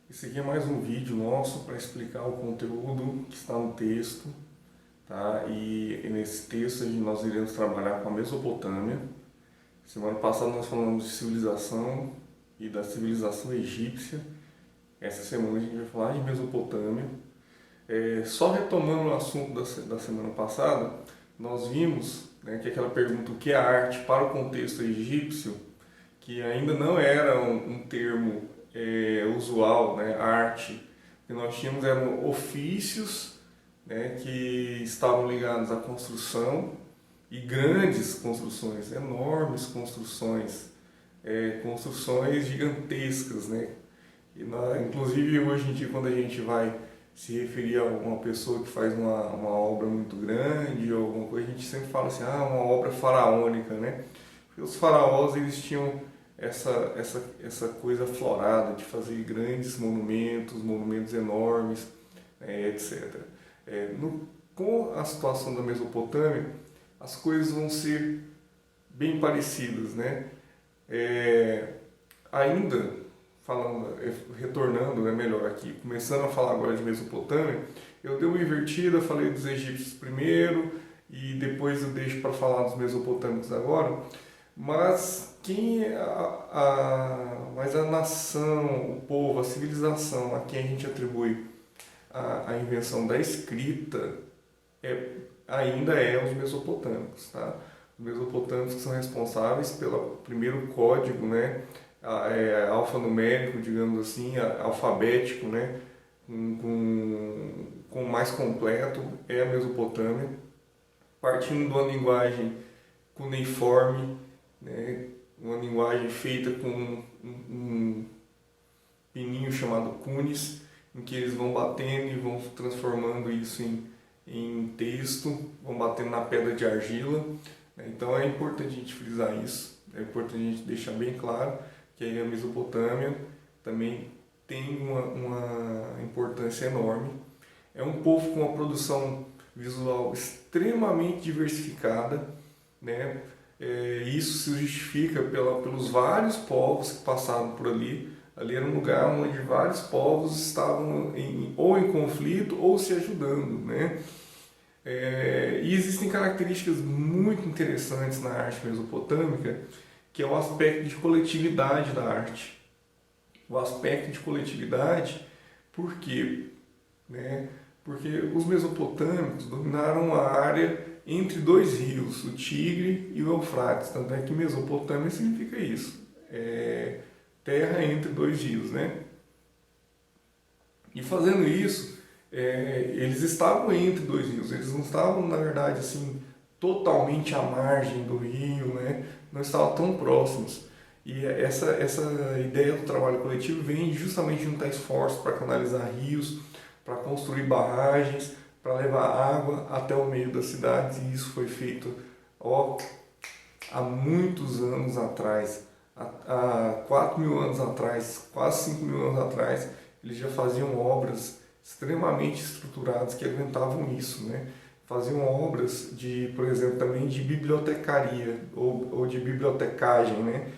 Esse aqui é mais um vídeo nosso para explicar o conteúdo que está no texto, tá? E nesse texto nós iremos trabalhar com a Mesopotâmia. Semana passada nós falamos de civilização e da civilização egípcia. Essa semana a gente vai falar de Mesopotâmia. Só retomando o assunto da semana passada, nós vimos, né, que aquela pergunta, o que é arte para o contexto egípcio, que ainda não era um termo usual, né, arte, que nós tínhamos eram ofícios, né, que estavam ligados à construção e grandes construções, enormes construções, construções gigantescas, né? Inclusive hoje em dia quando a gente vai se referir a uma pessoa que faz uma obra muito grande ou alguma coisa, a gente sempre fala assim, uma obra faraônica, né? Porque os faraós eles tinham essa coisa aflorada de fazer grandes monumentos enormes, etc. Com a situação da Mesopotâmia, as coisas vão ser bem parecidas, né? Ainda falando, retornando, né, melhor aqui, começando a falar agora de Mesopotâmia, eu dei uma invertida, falei dos egípcios primeiro e depois eu deixo para falar dos mesopotâmicos agora. Mas mas a nação, o povo, a civilização a quem a gente atribui a invenção da escrita ainda é os mesopotâmicos, tá? Os mesopotâmicos que são responsáveis pelo primeiro código, né, alfanumérico, digamos assim, alfabético, né, com mais completo, é a Mesopotâmia, partindo de uma linguagem cuneiforme, né, uma linguagem feita com um pininho chamado cunis, em que eles vão batendo e vão transformando isso em texto, vão batendo na pedra de argila. Então é importante a gente frisar isso, é importante a gente deixar bem claro que a Mesopotâmia também tem uma importância enorme. É um povo com uma produção visual extremamente diversificada, né? Isso se justifica pelos vários povos que passaram por ali. Ali era um lugar onde vários povos estavam ou em conflito ou se ajudando, né? E existem características muito interessantes na arte mesopotâmica, que é o aspecto de coletividade da arte. O aspecto de coletividade, por quê? Né? Porque os mesopotâmicos dominaram a área entre dois rios, o Tigre e o Eufrates. Tanto é que Mesopotâmia significa isso, terra entre dois rios, né? E fazendo isso, eles estavam entre dois rios, eles não estavam, na verdade, assim, totalmente à margem do rio, né? Não estavam tão próximos. E essa ideia do trabalho coletivo vem justamente de juntar esforços para canalizar rios, para construir barragens, para levar água até o meio das cidades, e isso foi feito há muitos anos atrás, há 4.000 anos atrás, quase 5.000 anos atrás, eles já faziam obras extremamente estruturadas que aguentavam isso, né? Faziam obras de, por exemplo, também de bibliotecaria ou de bibliotecagem, né?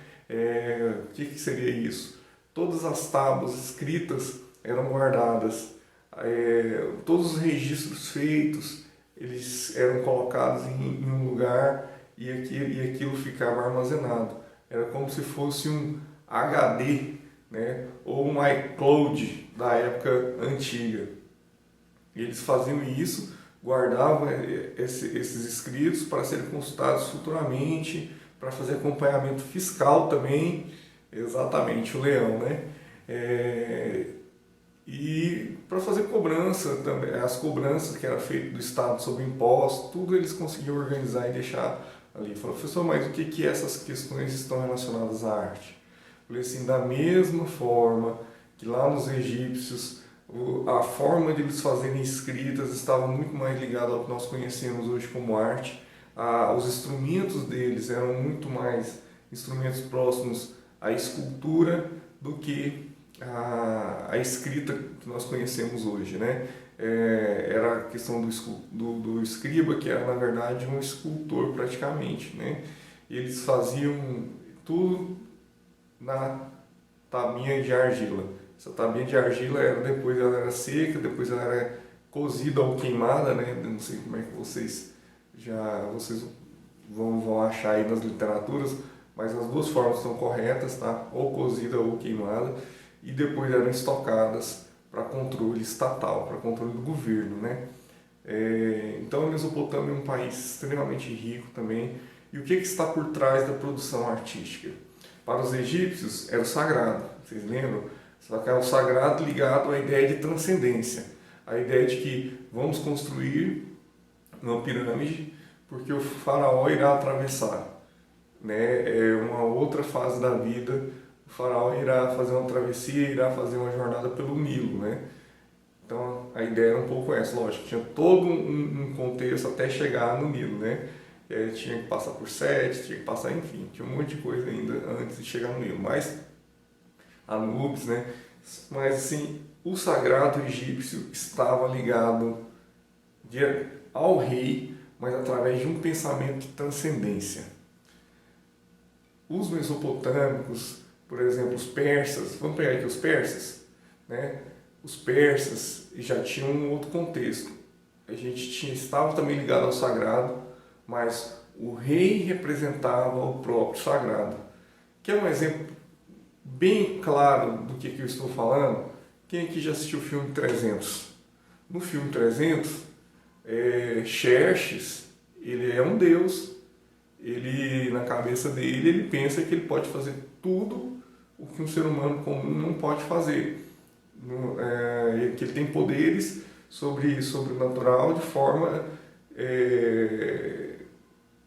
O que seria isso? Todas as tábuas escritas eram guardadas, todos os registros feitos eles eram colocados em um lugar e aquilo ficava armazenado. Era como se fosse um HD, né? Ou um iCloud da época antiga. Eles faziam isso, guardavam esses escritos para serem consultados futuramente, para fazer acompanhamento fiscal também, exatamente, o leão, né? E para fazer cobrança também, as cobranças que era feito do Estado sobre impostos, tudo eles conseguiam organizar e deixar ali. Falei, professor, mas o que essas questões estão relacionadas à arte? Falei assim, da mesma forma que lá nos egípcios, a forma de eles fazerem escritas estava muito mais ligada ao que nós conhecemos hoje como arte. Os instrumentos deles eram muito mais instrumentos próximos à escultura do que a escrita que nós conhecemos hoje, né? Era a questão do escriba, que era na verdade um escultor praticamente, né? E eles faziam tudo na tabinha de argila. Essa tabuinha de argila, depois ela era seca, depois ela era cozida ou queimada, né? Eu não sei como é que vocês vão achar aí nas literaturas, mas as duas formas são corretas, tá? Ou cozida ou queimada, e depois eram estocadas para controle estatal, para controle do governo, né? Então a Mesopotâmia é um país extremamente rico também. E o que está por trás da produção artística? Para os egípcios era o sagrado, vocês lembram? Só que é o sagrado ligado à ideia de transcendência, a ideia de que vamos construir uma pirâmide porque o faraó irá atravessar, né? É uma outra fase da vida. O faraó irá fazer uma travessia, irá fazer uma jornada pelo Nilo, né? Então a ideia era um pouco essa, lógico, tinha todo um contexto até chegar no Nilo, né? Tinha que passar por Sete, tinha que passar, enfim, tinha um monte de coisa ainda antes de chegar no Nilo, mas Anubis, né? Mas assim, o sagrado egípcio estava ligado ao rei, mas através de um pensamento de transcendência. Os mesopotâmicos, por exemplo, os persas, vamos pegar aqui os persas, né? Os persas já tinham um outro contexto. Estava também ligado ao sagrado, mas o rei representava o próprio sagrado. Que é um exemplo bem claro do que eu estou falando. Quem aqui já assistiu o filme 300? No filme 300, Xerxes, ele é um deus. Ele, na cabeça dele, ele pensa que ele pode fazer tudo o que um ser humano comum não pode fazer. Que ele tem poderes sobrenatural de forma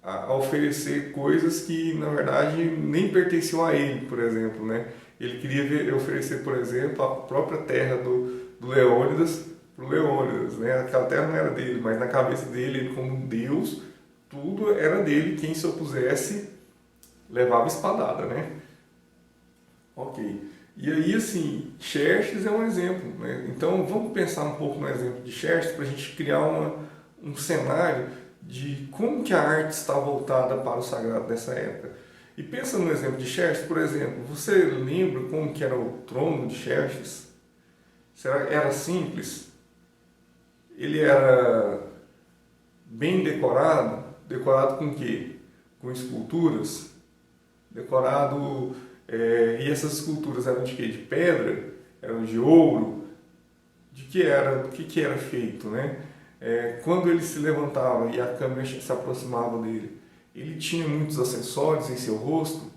a oferecer coisas que na verdade nem pertenciam a ele, por exemplo, né? Ele queria oferecer, por exemplo, a própria terra do Leônidas para o Leônidas, né? Aquela terra não era dele, mas na cabeça dele, ele como um deus, tudo era dele. Quem se opusesse levava espadada, né? Ok. E aí, assim, Xerxes é um exemplo, né? Então, vamos pensar um pouco no exemplo de Xerxes para a gente criar um cenário de como que a arte está voltada para o sagrado nessa época. E pensa no exemplo de Xerxes, por exemplo, você lembra como que era o trono de Xerxes? Era simples? Ele era bem decorado? Decorado com o quê? Com esculturas? Decorado... e essas esculturas eram de quê? De pedra? Eram de ouro? Do que era feito, né? Quando ele se levantava e a câmera se aproximava dele, ele tinha muitos acessórios em seu rosto.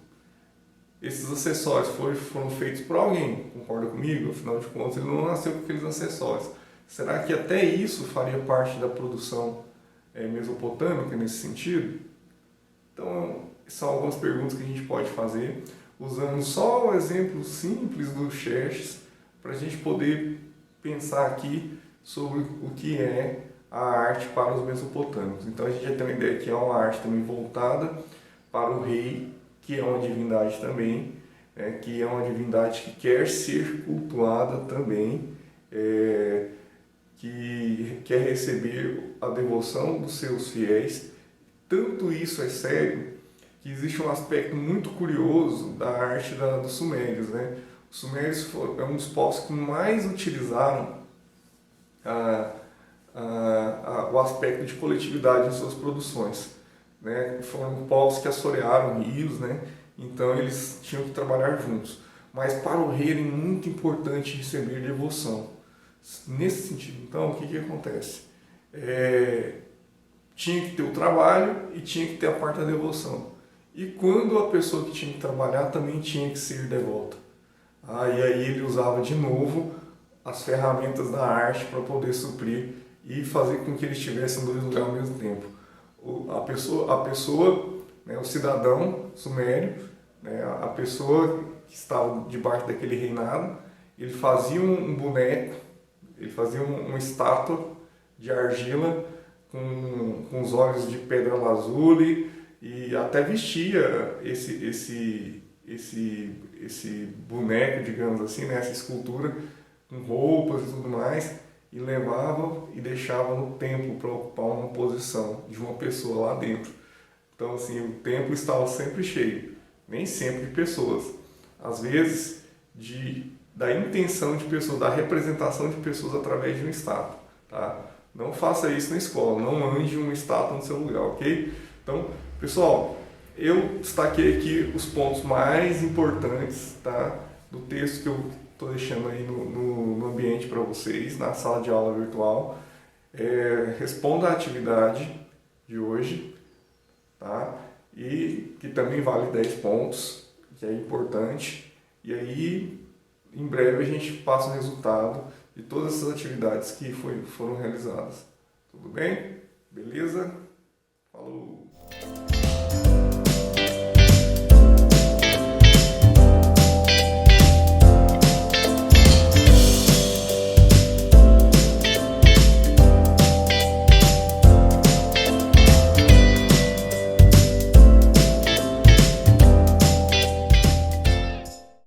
Esses acessórios foram feitos por alguém, concorda comigo? Afinal de contas, ele não nasceu com aqueles acessórios. Será que até isso faria parte da produção mesopotâmica nesse sentido? Então, são algumas perguntas que a gente pode fazer, usando só o exemplo simples do Xerxes, para a gente poder pensar aqui sobre o que é a arte para os mesopotâmicos. Então a gente já tem uma ideia que é uma arte também voltada para o rei, que é uma divindade também, que é uma divindade que quer ser cultuada também, que quer receber a devoção dos seus fiéis. Tanto isso é sério que existe um aspecto muito curioso da arte dos sumérios, né? Os sumérios foram um dos povos que mais utilizaram o aspecto de coletividade em suas produções, né? Foram povos que assorearam rios, né? Então eles tinham que trabalhar juntos. Mas para o rei era muito importante receber devoção. Nesse sentido, então, o que acontece? Tinha que ter o trabalho e tinha que ter a parte da devoção. E quando a pessoa que tinha que trabalhar também tinha que ser devota. E aí ele usava de novo as ferramentas da arte para poder suprir e fazer com que eles estivessem em dois lugares ao mesmo tempo. A pessoa, né, o cidadão sumério, né, a pessoa que estava debaixo daquele reinado, ele fazia um boneco, ele fazia uma estátua de argila com os olhos de pedra lazuli e até vestia esse boneco, digamos assim, né, essa escultura com roupas e tudo mais, e levava e deixava no templo para ocupar uma posição de uma pessoa lá dentro. Então, assim, o templo estava sempre cheio, nem sempre de pessoas. Às vezes, de da intenção de pessoas, da representação de pessoas através de um estátua, tá? Não faça isso na escola, não ande uma estátua no seu lugar, ok? Então, pessoal, eu destaquei aqui os pontos mais importantes, tá, do texto que eu estou deixando aí no ambiente para vocês, na sala de aula virtual. Responda a atividade de hoje, tá? E que também vale 10 pontos, que é importante. E aí, em breve, a gente passa o resultado de todas essas atividades que foram realizadas. Tudo bem? Beleza? Falou!